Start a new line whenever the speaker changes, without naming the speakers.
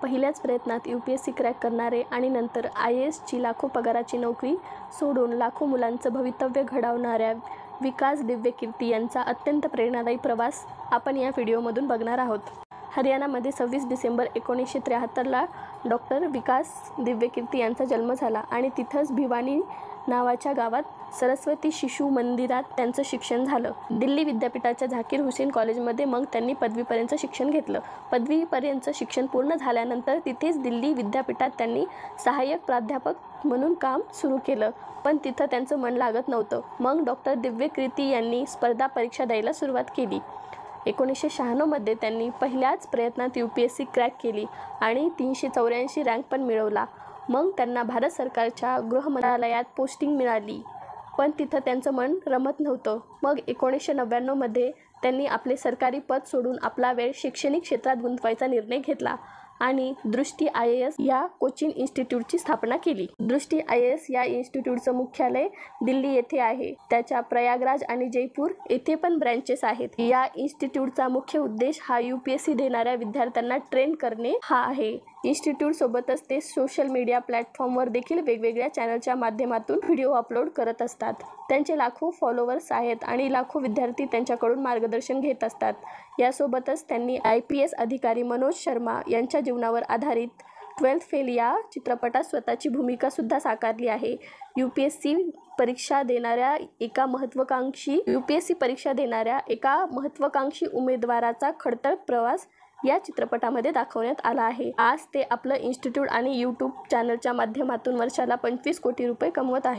पहिल्याच प्रयत्नात UPSC crack करणारे आणि नंतर IAS ची लाखो पगाराची नोकरी सोडून लाखो मुलांचं भवितव्य घडवणाऱ्या विकास दिव्यकीर्ती यांचा अत्यंत प्रेरणादायी प्रवास आपण या व्हिडिओमधून बघणार आहोत. हरियाणामध्ये 26 डिसेंबर 1973ला डॉक्टर विकास दिव्यकीर्ती यांचा जन्म झाला आणि तिथंच भिवानी नावाच्या गावात सरस्वती शिशु मंदिरात त्यांचं शिक्षण झालं. दिल्ली विद्यापीठाच्या झाकीर हुसेन कॉलेजमध्ये मग त्यांनी पदवीपर्यंत शिक्षण घेतलं. पदवीपर्यंत शिक्षण पूर्ण झाल्यानंतर तिथेच दिल्ली विद्यापीठात त्यांनी सहाय्यक प्राध्यापक म्हणून काम सुरू केलं, पण तिथं त्यांचं मन लागत नव्हतं. मग डॉक्टर दिव्यकीर्ती यांनी स्पर्धा परीक्षा द्यायला सुरुवात केली. 1996 मध्ये त्यांनी पहिल्याच प्रयत्नात UPSC क्रॅक केली आणि 384 रँक पण मिळवला. मग त्यांना भारत सरकारच्या गृह मंत्रालयात पोस्टिंग मिळाली, पण तिथं त्यांचं मन रमत नव्हतं. मग 1999 मध्ये त्यांनी आपले सरकारी पद सोडून आपला वेळ शैक्षणिक क्षेत्रात गुंतवायचा निर्णय घेतला आणि दृष्टी IAS या कोचिंग इन्स्टिट्यूटची स्थापना केली. दृष्टी IAS या इन्स्टिट्यूटचं मुख्यालय दिल्ली येथे आहे. त्याच्या प्रयागराज आणि जयपूर येथे पण ब्रँचेस आहेत. या इन्स्टिट्यूटचा मुख्य उद्देश हा UPSC देणाऱ्या विद्यार्थ्यांना ट्रेन करणे हा आहे. इन्स्टिट्यूट सोबतच ते सोशल मीडिया प्लॅटफॉर्मवर देखील वेगवेगळ्या चॅनलच्या माध्यमातून व्हिडिओ अपलोड करत असतात. त्यांचे लाखो फॉलोअर्स आहेत आणि लाखो विद्यार्थी त्यांच्याकडून मार्गदर्शन घेत असतात. यासोबतच त्यांनी IPS अधिकारी मनोज शर्मा यांच्या जीवनावर आधारित 12th फेल या चित्रपटात स्वतःची भूमिका सुद्धा साकारली आहे. UPSC परीक्षा देणाऱ्या एका महत्त्वाकांक्षी उमेदवाराचा खडतर प्रवास या चित्रपटामध्ये दाखवण्यात आला आहे. आज ते आपलं इन्स्टिट्यूट आणि YouTube चॅनलच्या माध्यमातून वर्षाला 25 कोटी रुपये कमवत आहे.